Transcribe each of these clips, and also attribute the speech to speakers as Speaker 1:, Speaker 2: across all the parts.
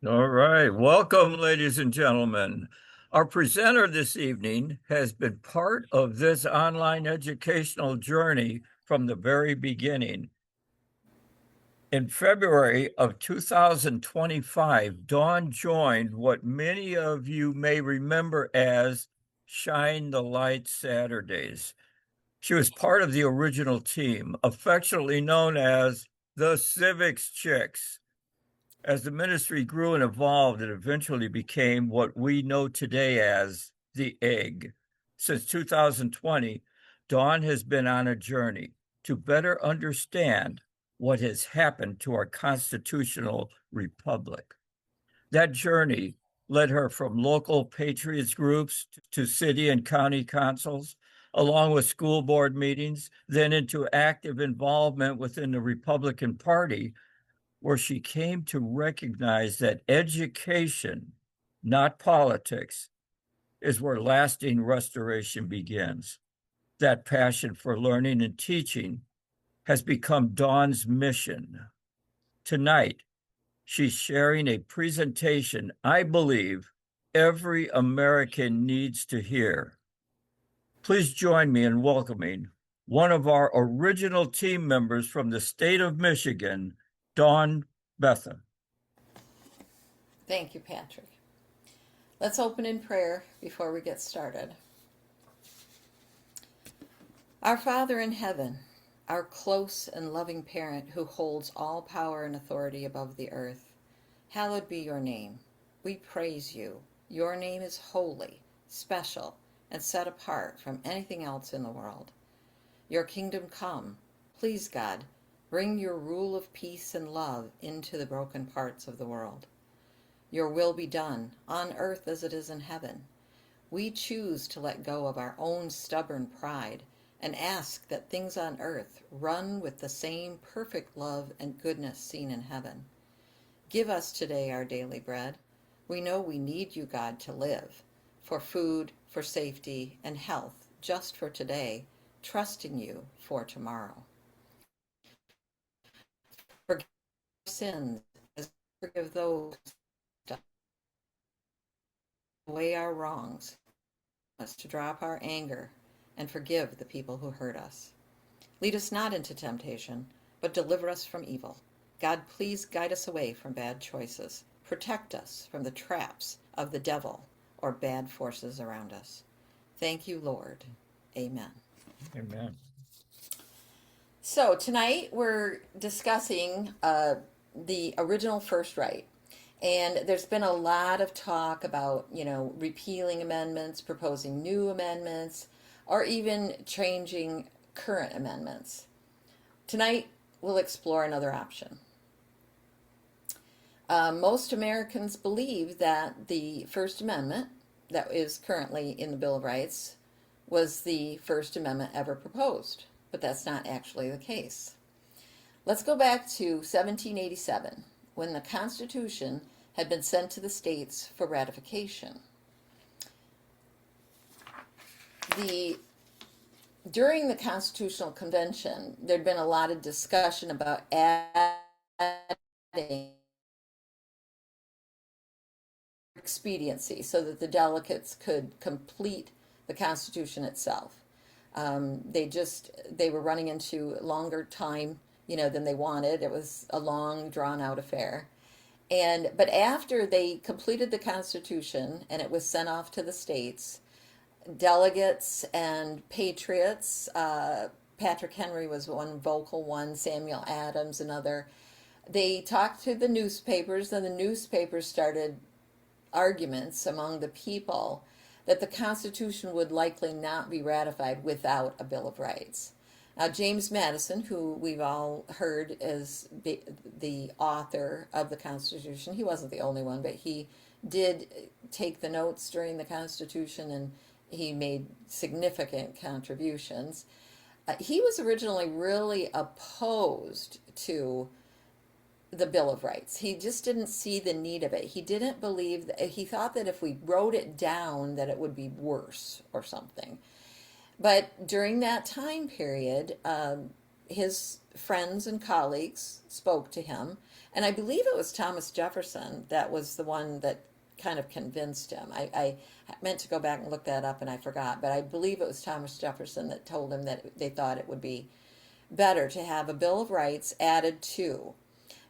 Speaker 1: All right. Welcome, ladies and gentlemen. Our presenter this evening has been part of this online educational journey from the very beginning. In February of 2025, Dawn joined what many of you may remember as Shine the Light Saturdays. She was part of the original team, affectionately known as the Civics Chicks. As the ministry grew and evolved, it eventually became what we know today as TheEGG. Since 2020, Dawn has been on a journey to better understand what has happened to our constitutional republic. That journey led her from local patriots groups to city and county councils, along with school board meetings, then into active involvement within the Republican Party, where she came to recognize that education, not politics, is where lasting restoration begins. That passion for learning and teaching has become Dawn's mission. Tonight, she's sharing a presentation I believe every American needs to hear. Please join me in welcoming one of our original team members from the state of Michigan, Dawn Betha.
Speaker 2: Thank you, Patrick. Let's open in prayer before we get started. Our Father in heaven, our close and loving parent who holds all power and authority above the earth, hallowed be your name. We praise you. Your name is holy, special, and set apart from anything else in the world. Your kingdom come. Please, God, bring your rule of peace and love into the broken parts of the world. Your will be done, on earth as it is in heaven. We choose to let go of our own stubborn pride and ask that things on earth run with the same perfect love and goodness seen in heaven. Give us today our daily bread. We know we need you, God, to live, for food, for safety, and health, just for today, trusting you for tomorrow. Forgive our sins as we forgive those who away our wrongs, us to drop our anger and forgive the people who hurt us. Lead us not into temptation, but deliver us from evil. God, please guide us away from bad choices. Protect us from the traps of the devil or bad forces around us. Thank you, Lord. Amen.
Speaker 1: Amen.
Speaker 2: So tonight we're discussing the original first right. And there's been a lot of talk about, repealing amendments, proposing new amendments, or even changing current amendments. Tonight, we'll explore another option. Most Americans believe that the First Amendment, that is currently in the Bill of Rights, was the first amendment ever proposed, but that's not actually the case. Let's go back to 1787, when the Constitution had been sent to the states for ratification. During the Constitutional Convention, there'd been a lot of discussion about adding expediency so that the delegates could complete the Constitution itself. They were running into longer time, than they wanted. It was a long, drawn-out affair. But after they completed the Constitution and it was sent off to the states, delegates and patriots, Patrick Henry was one vocal one, Samuel Adams another, they talked to the newspapers, and the newspapers started arguments among the people that the Constitution would likely not be ratified without a Bill of Rights. Now, James Madison, who we've all heard as the author of the Constitution, he wasn't the only one, but he did take the notes during the Constitution, and he made significant contributions. He was originally really opposed to the Bill of Rights. He just didn't see the need of it. He didn't believe that, he thought that if we wrote it down that it would be worse or something. But during that time period, his friends and colleagues spoke to him, and I believe it was Thomas Jefferson that was the one that kind of convinced him. I meant to go back and look that up and I forgot, but I believe it was Thomas Jefferson that told him that they thought it would be better to have a Bill of Rights added to.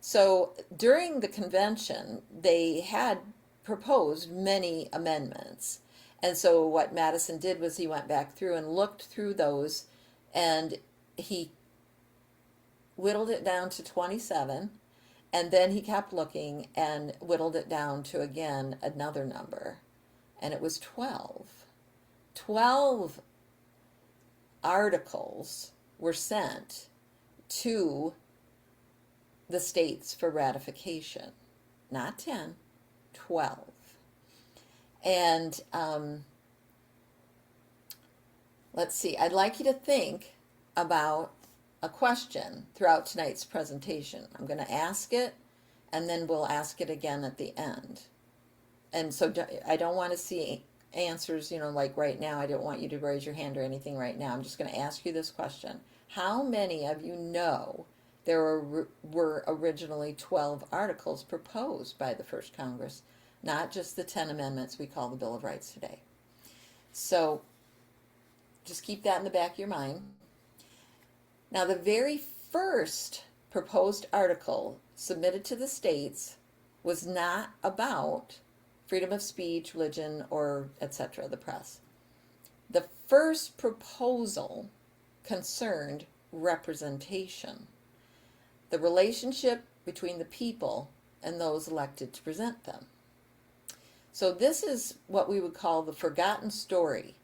Speaker 2: So during the convention, they had proposed many amendments. And so what Madison did was he went back through and looked through those, and he whittled it down to 27, and then he kept looking and whittled it down to again another number, and it was 12. 12 articles were sent to the states for ratification. Not 10, 12. And let's see, I'd like you to think about a question throughout tonight's presentation. I'm going to ask it, and then we'll ask it again at the end. And so I don't want to see answers, like right now. I don't want you to raise your hand or anything right now. I'm just going to ask you this question. How many of you know there were originally 12 articles proposed by the first Congress, not just the 10 amendments we call the Bill of Rights today? So just keep that in the back of your mind. Now, the very first proposed article submitted to the states was not about freedom of speech, religion, or etc., the press. The first proposal concerned representation, the relationship between the people and those elected to present them. So this is what we would call the forgotten story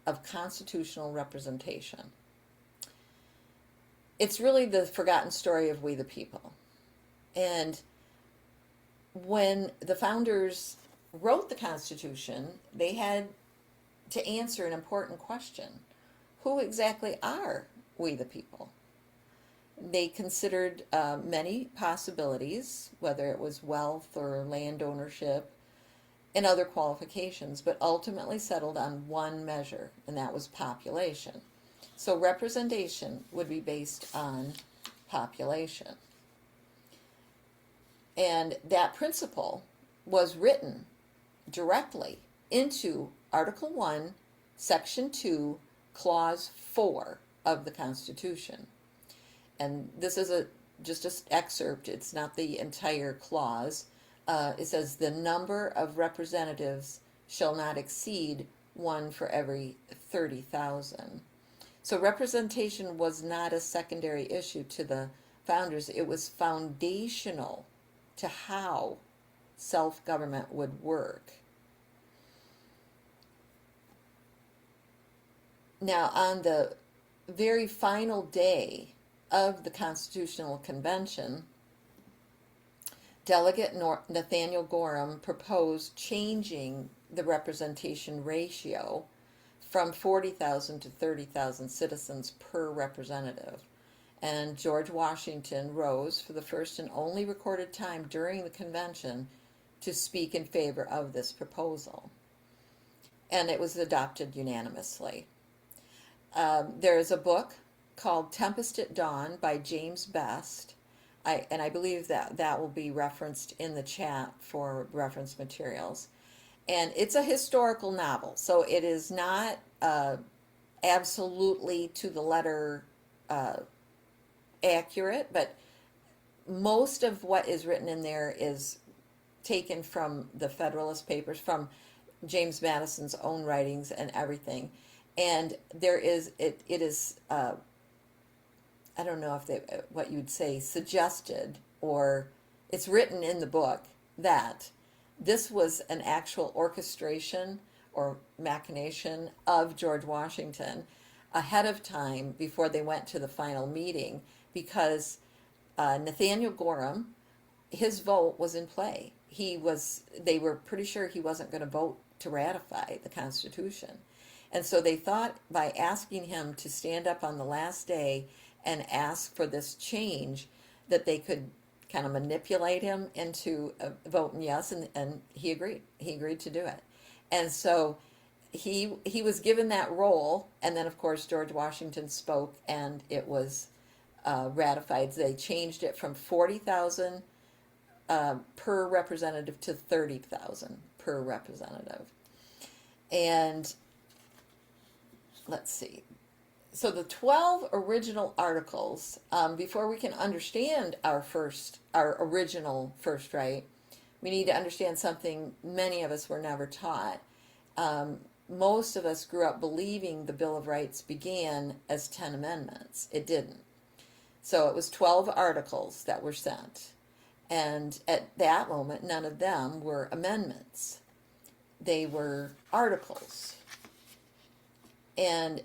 Speaker 2: of constitutional representation. It's really the forgotten story of we the people. And when the founders wrote the Constitution, they had to answer an important question. Who exactly are we the people? They considered many possibilities, whether it was wealth or land ownership and other qualifications, but ultimately settled on one measure, and that was population. So representation would be based on population. And that principle was written directly into Article 1, Section 2, Clause 4 of the Constitution. And this is just an excerpt. It's not the entire clause. It says, the number of representatives shall not exceed one for every 30,000. So representation was not a secondary issue to the founders. It was foundational to how self-government would work. Now, on the very final day of the Constitutional Convention, Delegate Nathaniel Gorham proposed changing the representation ratio from 40,000 to 30,000 citizens per representative. And George Washington rose for the first and only recorded time during the convention to speak in favor of this proposal. And it was adopted unanimously. There is a book called Tempest at Dawn by James Best. I believe that will be referenced in the chat for reference materials. And it's a historical novel, so it is not absolutely to the letter accurate, but most of what is written in there is taken from the Federalist Papers, from James Madison's own writings and everything. And there is, it is, I don't know if what you'd say, suggested, or it's written in the book that this was an actual orchestration or machination of George Washington ahead of time before they went to the final meeting, because Nathaniel Gorham, his vote was in play. They were pretty sure he wasn't going to vote to ratify the Constitution. And so they thought by asking him to stand up on the last day and ask for this change that they could kind of manipulate him into voting yes, and he agreed. He agreed to do it. And so he was given that role, and then of course George Washington spoke, and it was ratified. They changed it from 40,000 per representative to 30,000 per representative. And let's see. So the 12 original articles, before we can understand our original first right, we need to understand something many of us were never taught. Most of us grew up believing the Bill of Rights began as 10 amendments. It didn't. So it was 12 articles that were sent. And at that moment, none of them were amendments. They were articles. And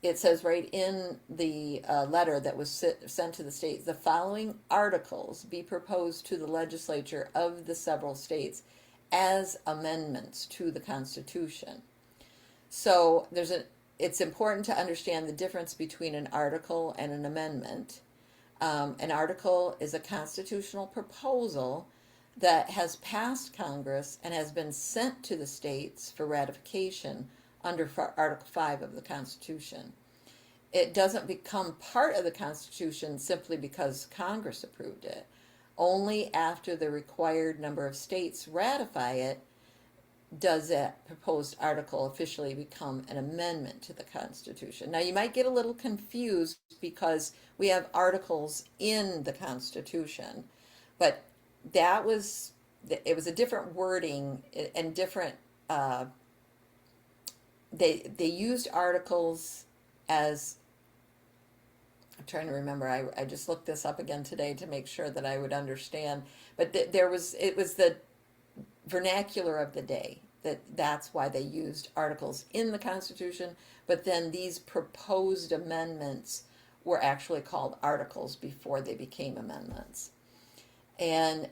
Speaker 2: it says right in the letter that was sent to the states, the following articles be proposed to the legislature of the several states as amendments to the Constitution. So it's important to understand the difference between an article and an amendment. An article is a constitutional proposal that has passed Congress and has been sent to the states for ratification under Article 5 of the Constitution. It doesn't become part of the Constitution simply because Congress approved it. Only after the required number of states ratify it does that proposed article officially become an amendment to the Constitution. Now, you might get a little confused because we have articles in the Constitution, but it was a different wording and different. They used articles as, I'm trying to remember. I just looked this up again today to make sure that I would understand. But it was the vernacular of the day. That's why they used articles in the Constitution. But then these proposed amendments were actually called articles before they became amendments. And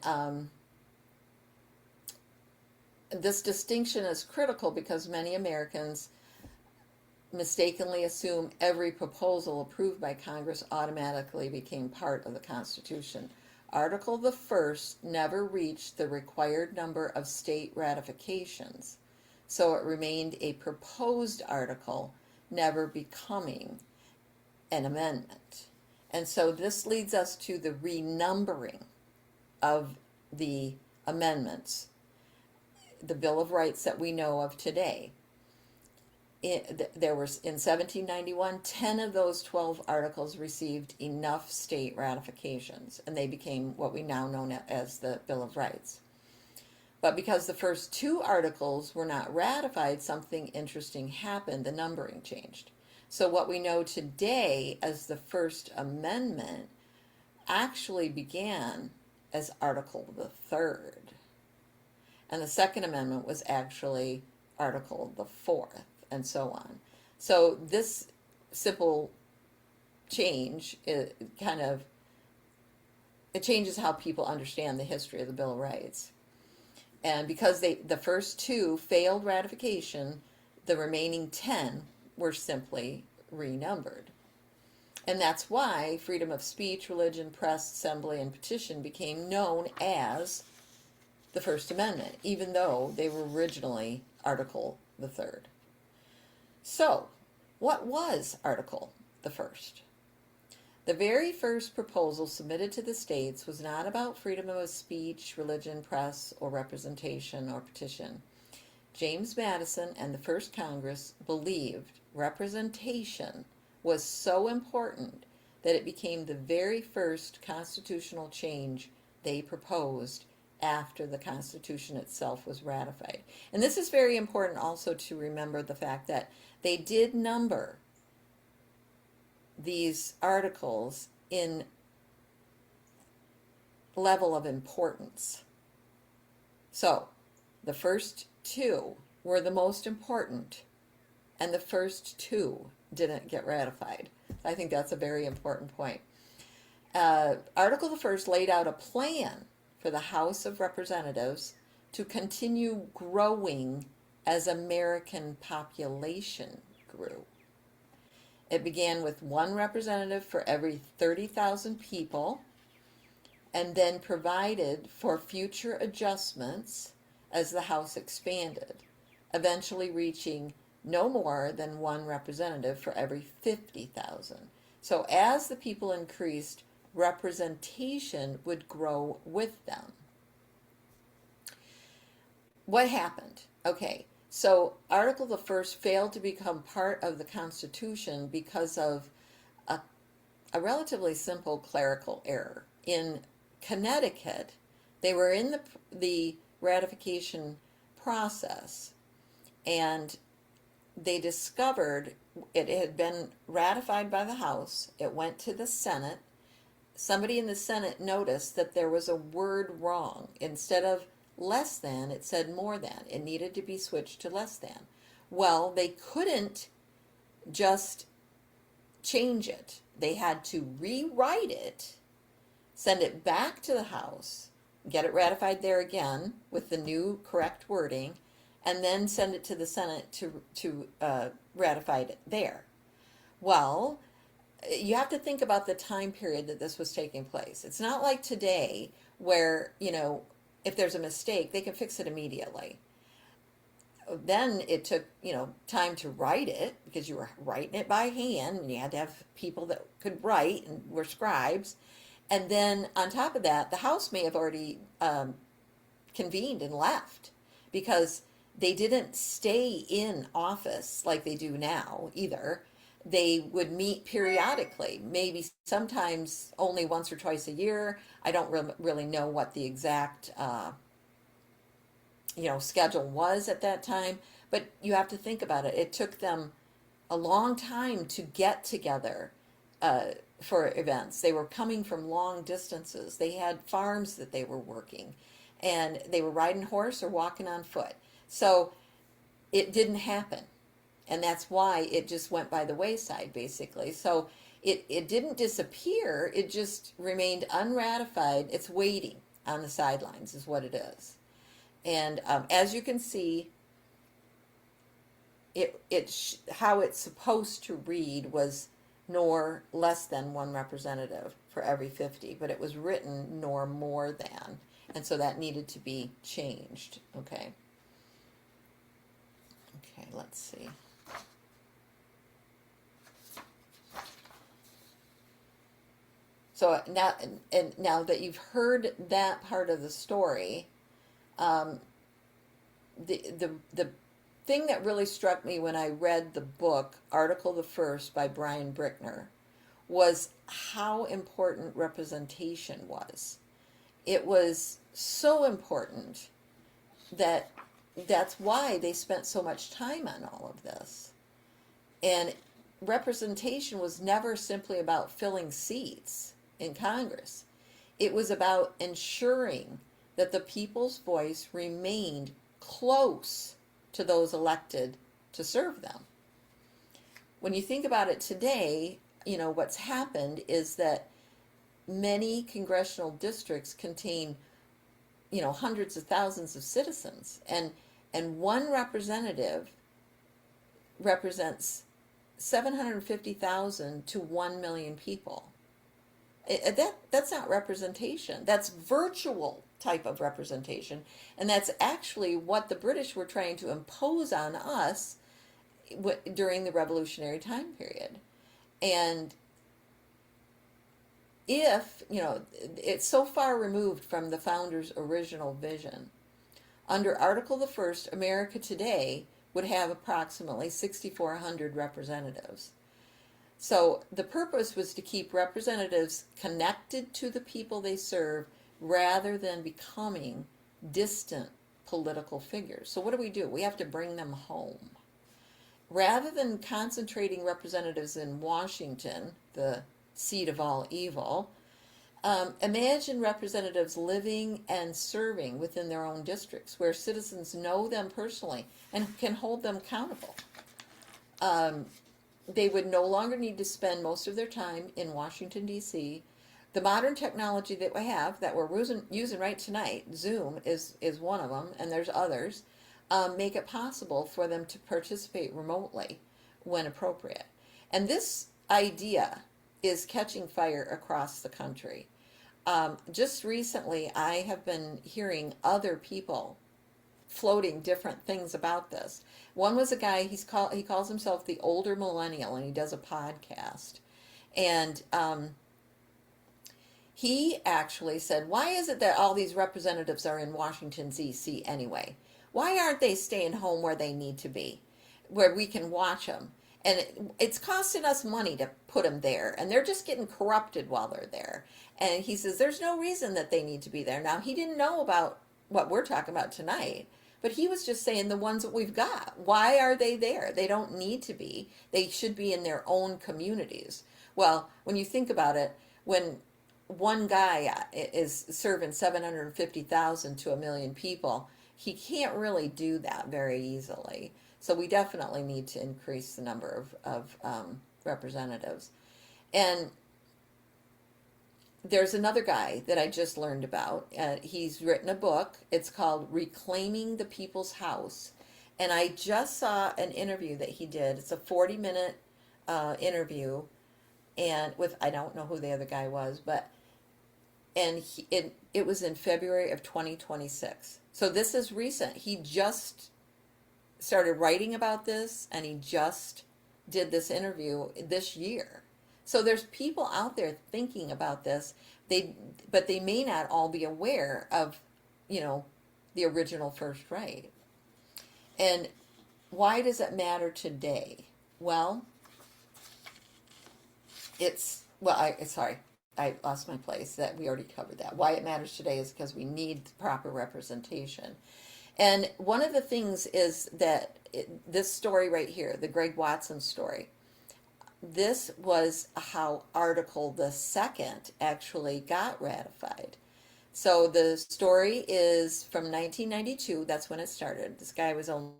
Speaker 2: this distinction is critical because many Americans mistakenly assume every proposal approved by Congress automatically became part of the Constitution. Article the First never reached the required number of state ratifications, so it remained a proposed article, never becoming an amendment. And so this leads us to the renumbering of the amendments, the Bill of Rights that we know of today. There was, in 1791, 10 of those 12 articles received enough state ratifications, and they became what we now know as the Bill of Rights. But because the first two articles were not ratified, something interesting happened. The numbering changed. So what we know today as the First Amendment actually began as Article the Third. And the Second Amendment was actually Article the Fourth, and so on. So this simple change, it changes how people understand the history of the Bill of Rights. And because the first two failed ratification, the remaining 10 were simply renumbered. And that's why freedom of speech, religion, press, assembly, and petition became known as the First Amendment, even though they were originally Article the Third. So, what was Article the First? The very first proposal submitted to the states was not about freedom of speech, religion, press, or representation or petition. James Madison and the first Congress believed representation was so important that it became the very first constitutional change they proposed after the Constitution itself was ratified. And this is very important also to remember the fact that they did number these articles in level of importance. So, the first two were the most important, and the first two didn't get ratified. I think that's a very important point. Article the First laid out a plan for the House of Representatives to continue growing as American population grew. It began with one representative for every 30,000 people, and then provided for future adjustments as the House expanded, eventually reaching no more than one representative for every 50,000. So as the people increased, representation would grow with them. What happened? Okay, so Article the First failed to become part of the Constitution because of a, a relatively simple clerical error. In Connecticut, they were in the ratification process, and they discovered it had been ratified by the House. It went to the Senate. Somebody in the Senate noticed that there was a word wrong. Instead of less than, it said more than. It needed to be switched to less than. Well, they couldn't just change it. They had to rewrite it, send it back to the House, get it ratified there again with the new correct wording, and then send it to the Senate to ratify it there. Well, you have to think about the time period that this was taking place. It's not like today where, if there's a mistake, they can fix it immediately. Then it took, time to write it because you were writing it by hand and you had to have people that could write and were scribes. And then on top of that, the House may have already convened and left because they didn't stay in office like they do now either. They would meet periodically, maybe sometimes only once or twice a year. I don't really know what the exact schedule was at that time, but you have to think about it. It took them a long time to get together for events. They were coming from long distances. They had farms that they were working, and they were riding horse or walking on foot. So it didn't happen. And that's why it just went by the wayside, basically. So it didn't disappear. It just remained unratified. It's waiting on the sidelines is what it is. And as you can see, how it's supposed to read was nor less than one representative for every 50, but it was written nor more than. And so that needed to be changed. Okay. Okay, let's see. So now that you've heard that part of the story, the thing that really struck me when I read the book Article the First by Brian Brickner was how important representation was. It was so important that's why they spent so much time on all of this. And representation was never simply about filling seats in Congress. It was about ensuring that the people's voice remained close to those elected to serve them. When you think about it today, what's happened is that many congressional districts contain, hundreds of thousands of citizens, and one representative represents 750,000 to 1 million people. That's not representation. That's virtual type of representation. And that's actually what the British were trying to impose on us during the Revolutionary time period. And it's so far removed from the founders' original vision. Under Article the First, America today would have approximately 6,400 representatives. So the purpose was to keep representatives connected to the people they serve rather than becoming distant political figures. So what do? We have to bring them home. Rather than concentrating representatives in Washington, the seat of all evil, imagine representatives living and serving within their own districts where citizens know them personally and can hold them accountable. They would no longer need to spend most of their time in Washington, D.C. The modern technology that we have, that we're using right tonight, Zoom is one of them, and there's others, make it possible for them to participate remotely when appropriate. And this idea is catching fire across the country. Just recently, I have been hearing other people floating different things about this. One was a guy, he calls himself the older millennial, and he does a podcast. And he actually said, why is it that all these representatives are in Washington, D.C. anyway? Why aren't they staying home where they need to be, where we can watch them? And it's costing us money to put them there, and they're just getting corrupted while they're there. And he says there's no reason that they need to be there. Now, he didn't know about what we're talking about tonight, but he was just saying the ones that we've got. Why are they there? They don't need to be. They should be in their own communities. Well, when you think about it, when one guy is serving 750,000 to a million people, he can't really do that very easily. So we definitely need to increase the number of representatives. And there's another guy that I just learned about. He's written a book. It's called Reclaiming the People's House. And I just saw an interview that he did. It's a 40-minute interview, and with, I don't know who the other guy was, but it was in February of 2026. So this is recent. He just started writing about this, and he just did this interview this year. So there's people out there thinking about this. But they may not all be aware of, the original first right. And why does it matter today? Well, sorry, I lost my place. That we already covered that. Why it matters today is because we need proper representation. And one of the things is that this story right here, the Greg Watson story, this was how Article the Second actually got ratified. So the story is from 1992. That's when it started. This guy was only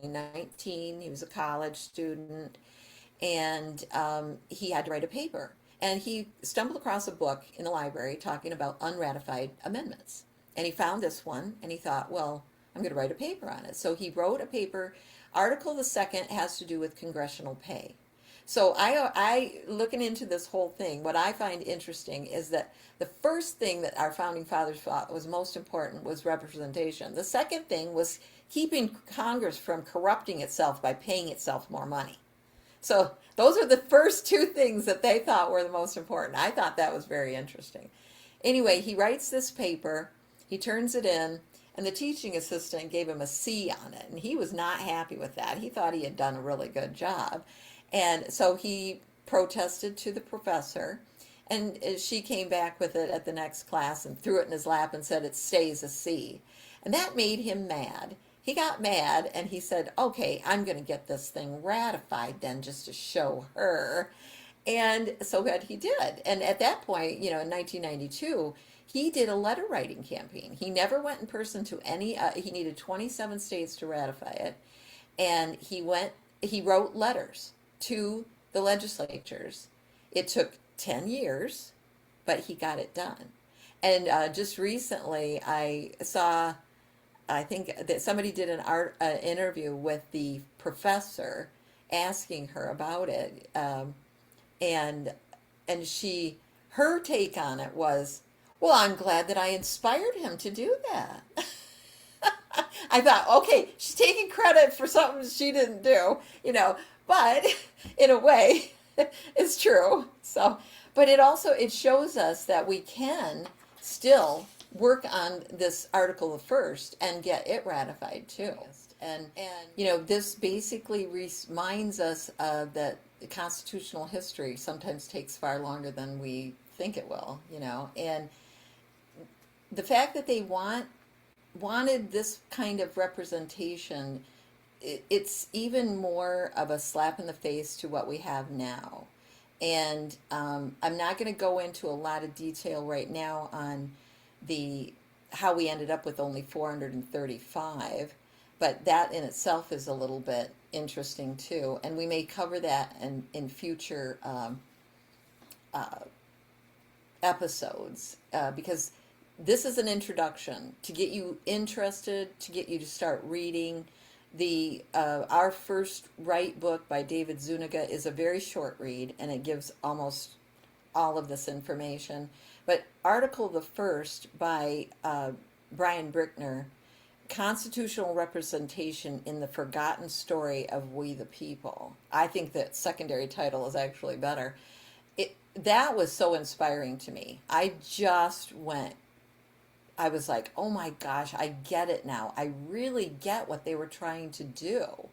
Speaker 2: 19. He was a college student, and he had to write a paper. And he stumbled across a book in the library talking about unratified amendments. And he found this one, and he thought, well, I'm going to write a paper on it. So he wrote a paper. Article the Second has to do with congressional pay. So I looking into this whole thing, what I find interesting is that the first thing that our founding fathers thought was most important was representation. The second thing was keeping Congress from corrupting itself by paying itself more money. So those are the first two things that they thought were the most important. I thought that was very interesting. Anyway, he writes this paper, he turns it in, and the teaching assistant gave him a C on it, and he was not happy with that. He thought he had done a really good job. And so he protested to the professor, and she came back with it at the next class and threw it in his lap and said it stays a C. And that made him mad. He got mad and he said, okay, I'm going to get this thing ratified then just to show her. And so what he did. And at that point, in 1992, he did a letter writing campaign. He never went in person to any, he needed 27 states to ratify it. And he wrote letters to the legislatures. It took 10 years, but he got it done. And just recently, I think that somebody did an interview with the professor asking her about it. And her take on it was, well, I'm glad that I inspired him to do that. I thought, okay, she's taking credit for something she didn't do, but in a way, it's true. So, but it shows us that we can still work on this Article the First and get it ratified too. And this basically reminds us that constitutional history sometimes takes far longer than we think it will. And the fact that they wanted this kind of representation, it's even more of a slap in the face to what we have now. And I'm not going to go into a lot of detail right now on how we ended up with only 435, but that in itself is a little bit interesting too. And we may cover that in future episodes because this is an introduction to get you interested, to get you to start reading. Our first right book by David Zuniga is a very short read, and it gives almost all of this information. But Article the First by Brian Brickner, Constitutional Representation in the Forgotten Story of We the People. I think that secondary title is actually better. that was so inspiring to me. I was like, oh my gosh, I get it now. I really get what they were trying to do.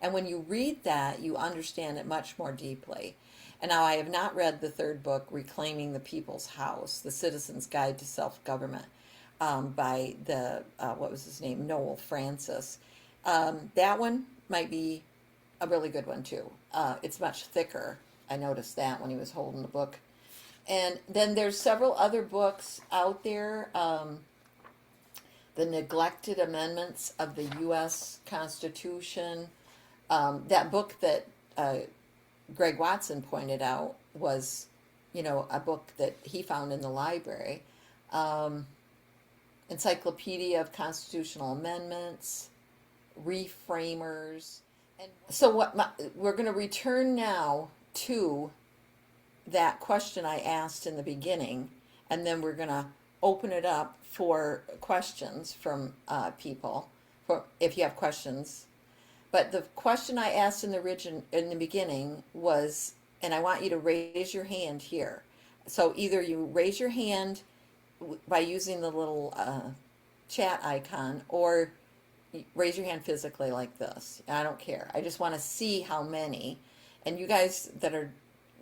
Speaker 2: And when you read that, you understand it much more deeply. And now I have not read the third book, Reclaiming the People's House, The Citizen's Guide to Self-Government, by what was his name? Noel Francis. That one might be a really good one too. It's much thicker. I noticed that when he was holding the book. And then there's several other books out there. The Neglected Amendments of the U.S. Constitution. That book that Greg Watson pointed out was, a book that he found in the library. Um, Encyclopedia of Constitutional Amendments, Reframers. And so we're going to return now to that question I asked in the beginning, and then we're going to open it up for questions from people, for if you have questions. But the question I asked in the beginning was, and I want you to raise your hand here. So either you raise your hand by using the little chat icon, or raise your hand physically like this. I don't care. I just want to see how many. And you guys that are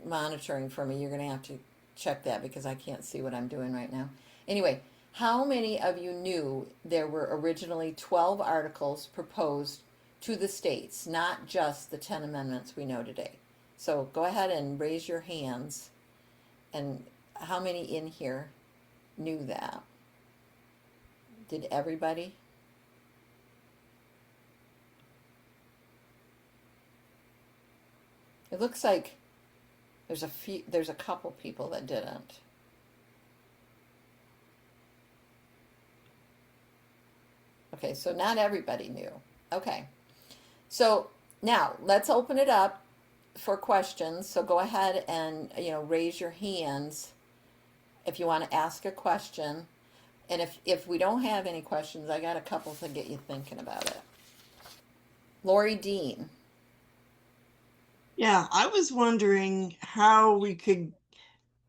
Speaker 2: monitoring for me, you're going to have to check that because I can't see what I'm doing right now. Anyway, how many of you knew there were originally 12 articles proposed to the states, not just the 10 amendments we know today? So go ahead and raise your hands. And how many in here knew that? Did everybody? It looks like there's a couple people that didn't. Okay, so not everybody knew. Okay. So now let's open it up for questions. So go ahead and raise your hands if you want to ask a question. And if we don't have any questions, I got a couple to get you thinking about it. Lori Dean.
Speaker 3: Yeah, I was wondering how we could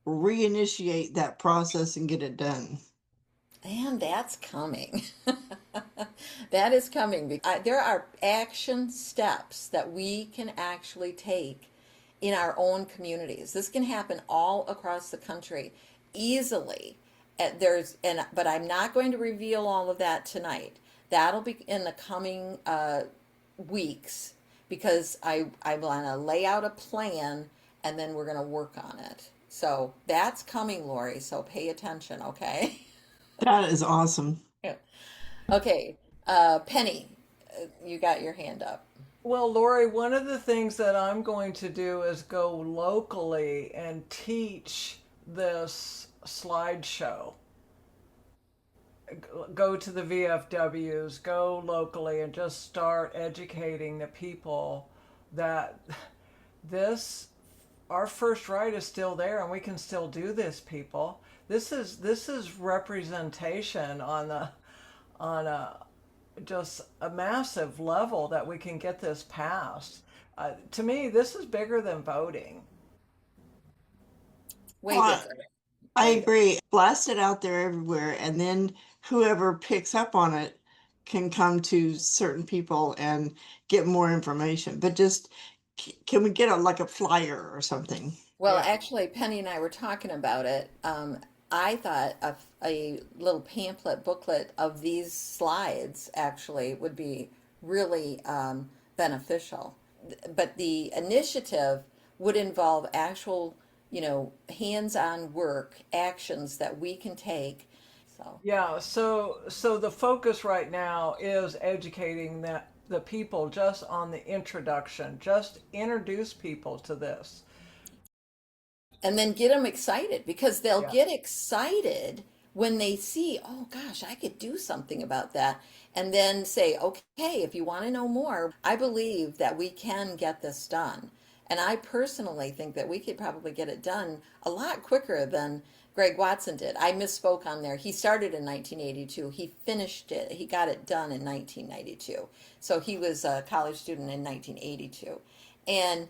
Speaker 3: reinitiate that process and get it done.
Speaker 2: And that's coming. That is coming. There are action steps that we can actually take in our own communities. This can happen all across the country easily. But I'm not going to reveal all of that tonight. That'll be in the coming weeks because I want to lay out a plan and then we're going to work on it. So that's coming, Lori. So pay attention, okay?
Speaker 3: That is awesome.
Speaker 2: Yeah. Okay, Penny, you got your hand up.
Speaker 4: Well, Lori, one of the things that I'm going to do is go locally and teach this slideshow. Go to the VFWs, go locally, and just start educating the people that this our first right is still there and we can still do this, people. This is representation on a just a massive level that we can get this passed. To me, this is bigger than voting.
Speaker 2: Way
Speaker 3: Well,
Speaker 2: bigger,
Speaker 3: I
Speaker 2: way bigger.
Speaker 3: agree. Blast it out there everywhere, and then whoever picks up on it can come to certain people and get more information. But just can we get like a flyer or something?
Speaker 2: Well,
Speaker 4: Yeah.
Speaker 2: actually, Penny and I were talking about it. I thought a little pamphlet booklet of these slides actually would be really beneficial. But the initiative would involve actual, hands-on work, actions that we can take. So,
Speaker 4: Yeah, so the focus right now is educating the people just on the introduction. Just introduce people to this.
Speaker 2: and then get them excited because they'll
Speaker 4: Yeah.
Speaker 2: get excited when they see, oh gosh, I could do something about that. And then say, okay, if you want to know more, I believe that we can get this done. And I personally think that we could probably get it done a lot quicker than Greg Watson did. I misspoke on there. He started in 1982. He finished it. He got it done in 1992. So he was a college student in 1982. And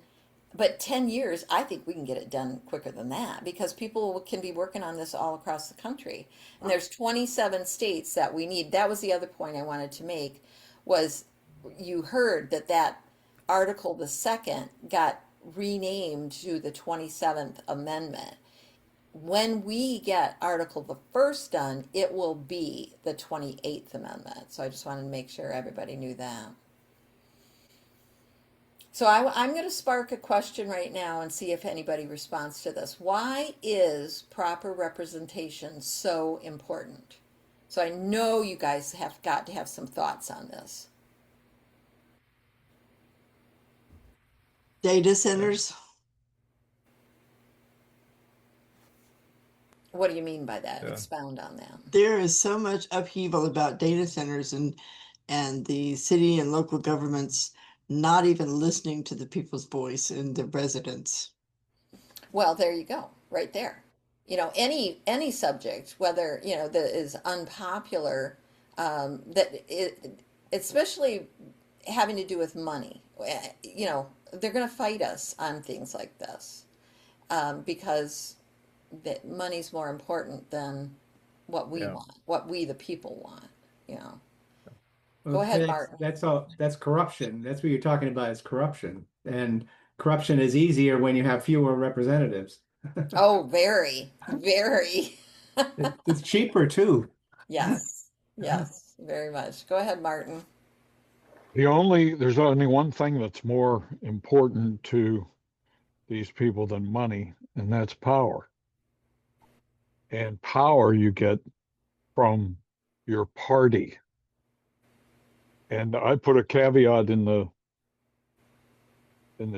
Speaker 2: But 10 years, I think we can get it done quicker than that because people can be working on this all across the country. And there's 27 states that we need. That was the other point I wanted to make was you heard that Article the second got renamed to the 27th Amendment. When we get Article the first done, it will be the 28th Amendment. So I just wanted to make sure everybody knew that. So I'm going to spark a question right now and see if anybody responds to this. Why is proper representation so important? So I know you guys have got to have some thoughts on this.
Speaker 3: Data centers.
Speaker 2: What do you mean by that?
Speaker 1: Yeah.
Speaker 2: Expound on that.
Speaker 3: There is so much upheaval about data centers and the city and local governments not even listening to the people's voice and the residents.
Speaker 2: Well, there you go, right there. You know, any subject, whether that is unpopular, especially having to do with money. They're going to fight us on things like this because that money's more important than what we
Speaker 1: Yeah.
Speaker 2: want, what we the people want. You know. Go
Speaker 5: Well,
Speaker 2: ahead, Martin.
Speaker 5: that's all. That's corruption. That's what you're talking about is corruption. And corruption is easier when you have fewer representatives.
Speaker 2: Oh, very, very.
Speaker 5: It's cheaper too.
Speaker 2: Yes, yes, very much. Go ahead, Martin.
Speaker 6: There's only one thing that's more important to these people than money, and that's power. And power you get from your party. And I put a caveat in the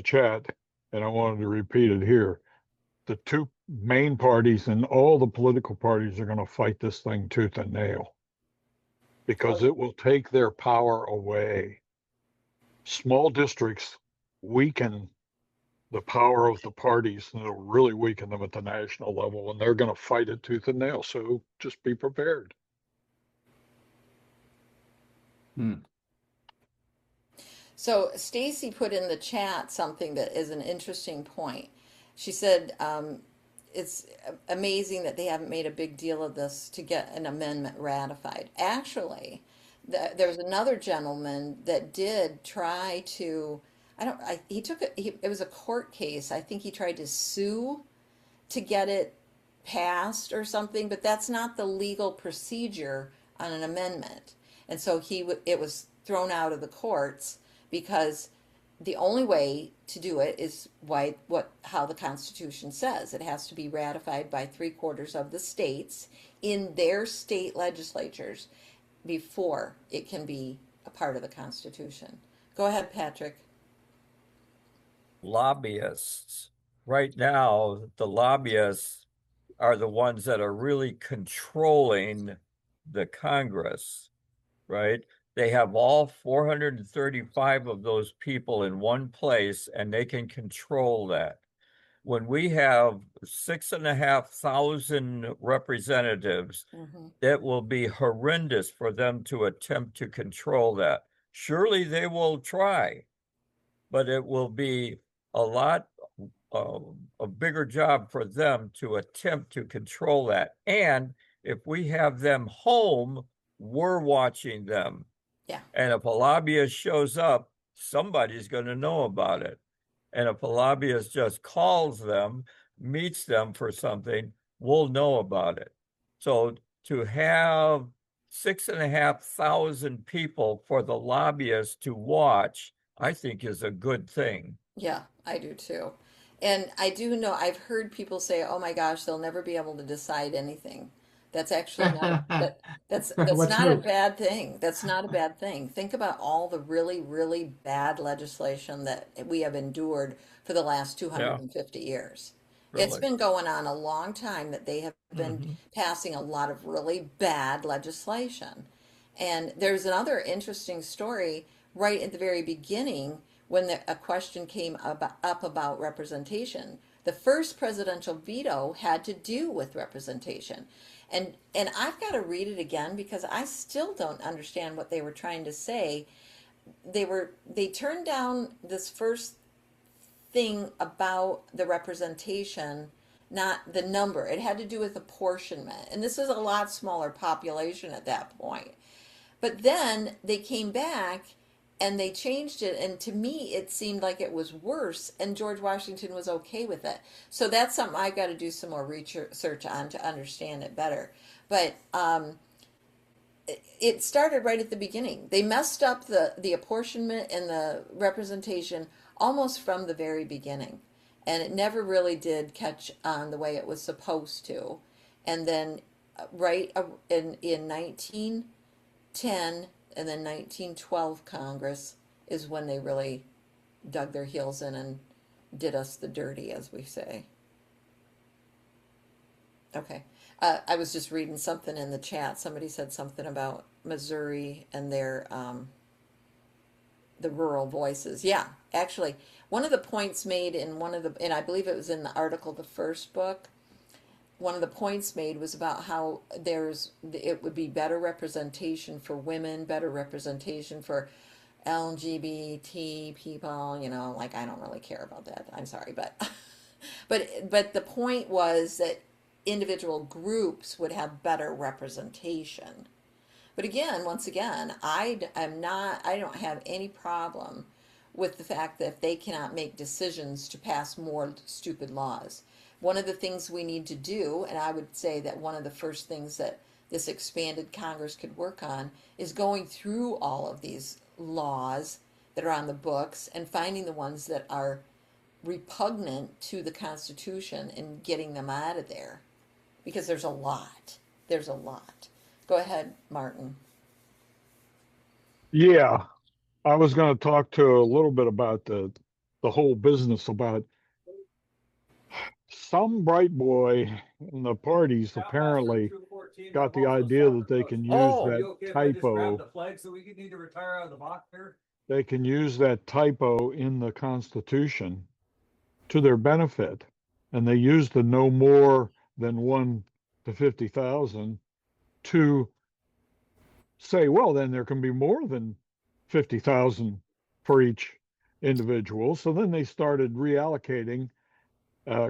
Speaker 6: chat, and I wanted to repeat it here. The two main parties and all the political parties are going to fight this thing tooth and nail because it will take their power away. Small districts weaken the power of the parties, and it'll really weaken them at the national level, and they're going to fight it tooth and nail. So just be prepared.
Speaker 2: So Stacy put in the chat something that is an interesting point. She said it's amazing that they haven't made a big deal of this to get an amendment ratified. Actually, there was another gentleman that did try to. He took it. It was a court case. I think he tried to sue to get it passed or something, but that's not the legal procedure on an amendment. And so it was thrown out of the courts because the only way to do it is how the Constitution says. It has to be ratified by 3/4 of the states in their state legislatures before it can be a part of the Constitution. Go ahead, Patrick.
Speaker 1: Lobbyists. Right now, the lobbyists are the ones that are really controlling the Congress, right? They have all 435 of those people in one place, and they can control that. When we have 6,500 representatives, it will be horrendous for them to attempt to control that. Surely they will try, but it will be a bigger job for them to attempt to control that. And if we have them home, we're watching them.
Speaker 2: Yeah.
Speaker 1: And if a lobbyist shows up, somebody's going to know about it. And if a lobbyist just calls them, meets them for something, we'll know about it. So to have 6,500 people for the lobbyists to watch, I think is a good thing.
Speaker 2: Yeah, I do too. And I do know, I've heard people say, "Oh my gosh, they'll never be able to decide anything." That's actually not that's not a bad thing. That's not a bad thing. Think about all the really, really bad legislation that we have endured for the last 250 years. It's
Speaker 1: Really.
Speaker 2: been going on a long time that they have been passing a lot of really bad legislation. And there's another interesting story right at the very beginning when a question came up about representation. The first presidential veto had to do with representation. And I've got to read it again because I still don't understand what they were trying to say. They turned down this first thing about the representation, not the number. It had to do with apportionment. And this was a lot smaller population at that point. But then they came back and they changed it. And to me, it seemed like it was worse. And George Washington was okay with it. So that's something I got to do some more research on to understand it better. But it started right at the beginning. They messed up the apportionment and the representation almost from the very beginning. And it never really did catch on the way it was supposed to. And then in 1910 and then 1912 Congress is when they really dug their heels in and did us the dirty, as we say. Okay. I was just reading something in the chat. Somebody said something about Missouri and their the rural voices. Yeah, actually, one of the points made in and I believe it was in the article, the first book. One of the points made was about how it would be better representation for women, better representation for LGBT people. Like I don't really care about that. I'm sorry, but but the point was that individual groups would have better representation. But again, once again, I don't have any problem with the fact that if they cannot make decisions to pass more stupid laws. One of the things we need to do, and I would say that one of the first things that this expanded Congress could work on, is going through all of these laws that are on the books and finding the ones that are repugnant to the Constitution and getting them out of there. Because there's a lot. There's a lot. Go ahead, Martin.
Speaker 6: Yeah, I was going to talk to a little bit about the whole business about some bright boy in the parties apparently got the idea that they can use
Speaker 1: Oh,
Speaker 6: that typo. They can use that typo in the Constitution to their benefit, and they use the no more than 1 to 50,000 to say, well, then there can be more than 50,000 for each individual. So then they started reallocating.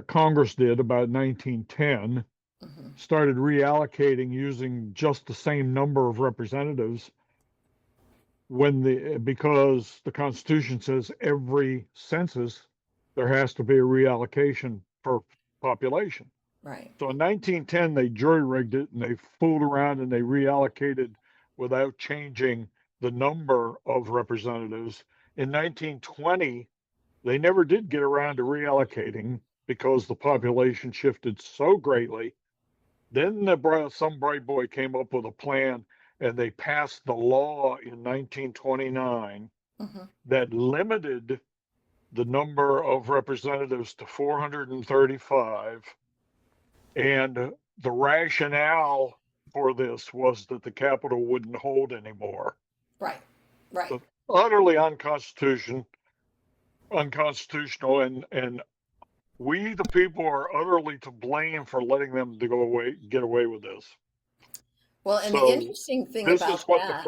Speaker 6: Congress did about 1910,
Speaker 2: Mm-hmm.
Speaker 6: started reallocating using just the same number of representatives because the Constitution says every census there has to be a reallocation per population.
Speaker 2: Right.
Speaker 6: So in 1910 they jury rigged it and they fooled around and they reallocated without changing the number of representatives. In 1920 they never did get around to reallocating because the population shifted so greatly. Then some bright boy came up with a plan and they passed the law in 1929
Speaker 2: Mm-hmm.
Speaker 6: that limited the number of representatives to 435. And the rationale for this was that the Capitol wouldn't hold anymore.
Speaker 2: Right. Right.
Speaker 6: So utterly unconstitutional, and we, the people, are utterly to blame for letting them get away with this.
Speaker 2: Well, and the
Speaker 6: So
Speaker 2: interesting thing about that,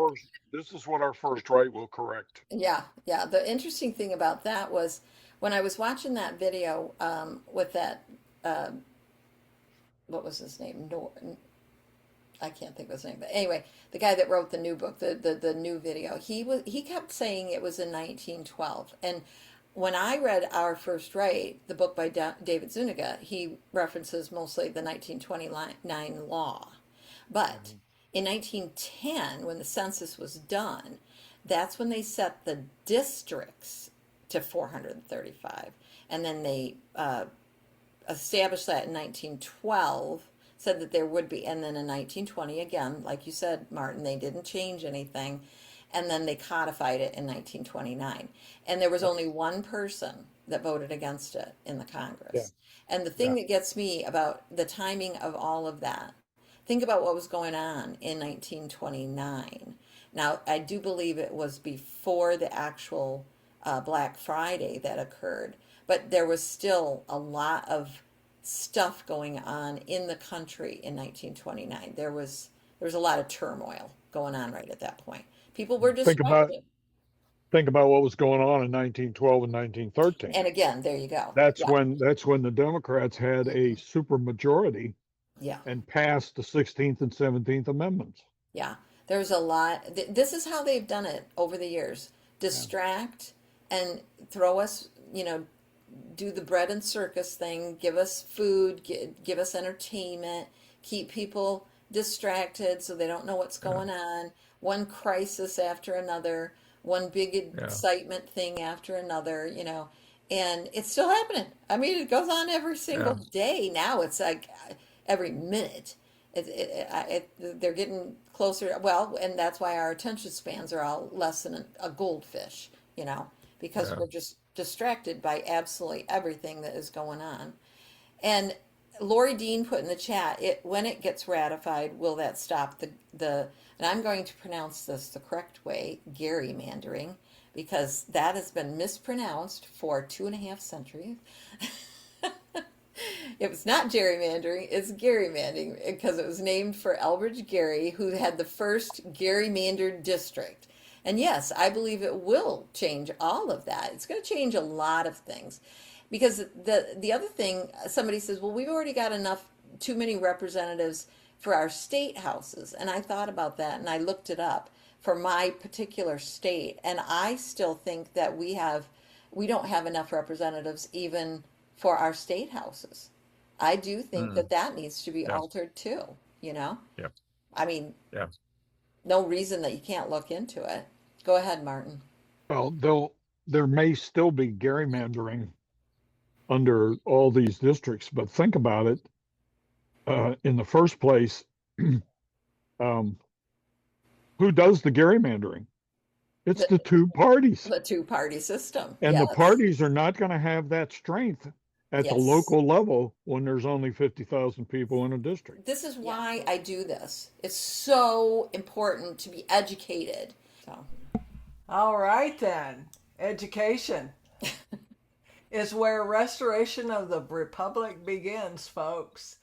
Speaker 6: this is what our first right will correct.
Speaker 2: yeah, the interesting thing about that was when I was watching that video with that, uh, what was his name? I can't think of his name, but anyway, the guy that wrote the new book, the new video, he kept saying it was in 1912, and when I read Our First Right, the book by David Zuniga, he references mostly the 1929 law, but
Speaker 6: Mhm.
Speaker 2: in 1910, when the census was done, that's when they set the districts to 435, and then they established that in 1912, said that there would be, and then in 1920, again, like you said, Martin, they didn't change anything, and then they codified it in 1929. And there was
Speaker 6: Yeah,
Speaker 2: only one person that voted against it in the
Speaker 6: yeah,
Speaker 2: Congress. And the thing
Speaker 6: yeah.
Speaker 2: that gets me about the timing of all of that, think about what was going on in 1929. Now, I do believe it was before the actual Black Friday that occurred, but there was still a lot of stuff going on in the country in 1929. There was a lot of turmoil going on right at that point. People were
Speaker 6: Think about
Speaker 2: disrupted.
Speaker 6: think about what was going on in 1912 and 1913.
Speaker 2: And again, there you go.
Speaker 6: That's
Speaker 2: Yeah.
Speaker 6: when the Democrats had a super majority
Speaker 2: Yeah.
Speaker 6: and passed the 16th and 17th Amendments.
Speaker 2: Yeah, there's a lot. This is how they've done it over the years.
Speaker 6: Yeah.
Speaker 2: Distract and throw us, do the bread and circus thing, give us food, give us entertainment, keep people distracted so they don't know what's going on. One crisis after another, one big excitement thing after another, and it's still happening. I mean, it goes on every single day now. It's like every minute. They're getting closer. Well, and that's why our attention spans are all less than a goldfish, because we're just distracted by absolutely everything that is going on. And Lori Dean put in the chat, when it gets ratified, will that stop and I'm going to pronounce this the correct way, gerrymandering, because that has been mispronounced for 2.5 centuries. It was not gerrymandering, it's gerrymandering because it was named for Elbridge Gerry, who had the first gerrymandered district. And yes, I believe it will change all of that. It's going to change a lot of things. Because the other thing, somebody says, well, we've already got too many representatives for our state houses. And I thought about that and I looked it up for my particular state. And I still think that we don't have enough representatives even for our state houses. I do think that needs to be altered too,
Speaker 1: Yeah.
Speaker 2: I mean,
Speaker 1: Yeah.
Speaker 2: no reason that you can't look into it. Go ahead, Martin.
Speaker 6: Well, there may still be gerrymandering under all these districts, but think about it. In the first place, um, who does the gerrymandering? It's
Speaker 2: The,
Speaker 6: the two parties.
Speaker 2: the two-party system.
Speaker 6: And the
Speaker 2: Yes.
Speaker 6: parties are not going to have that strength at the
Speaker 2: Yes.
Speaker 6: local level when there's only 50,000 people in a district.
Speaker 2: This is why I do this. It's so important to be educated. So,
Speaker 4: All right, then. Education is where restoration of the republic begins, folks.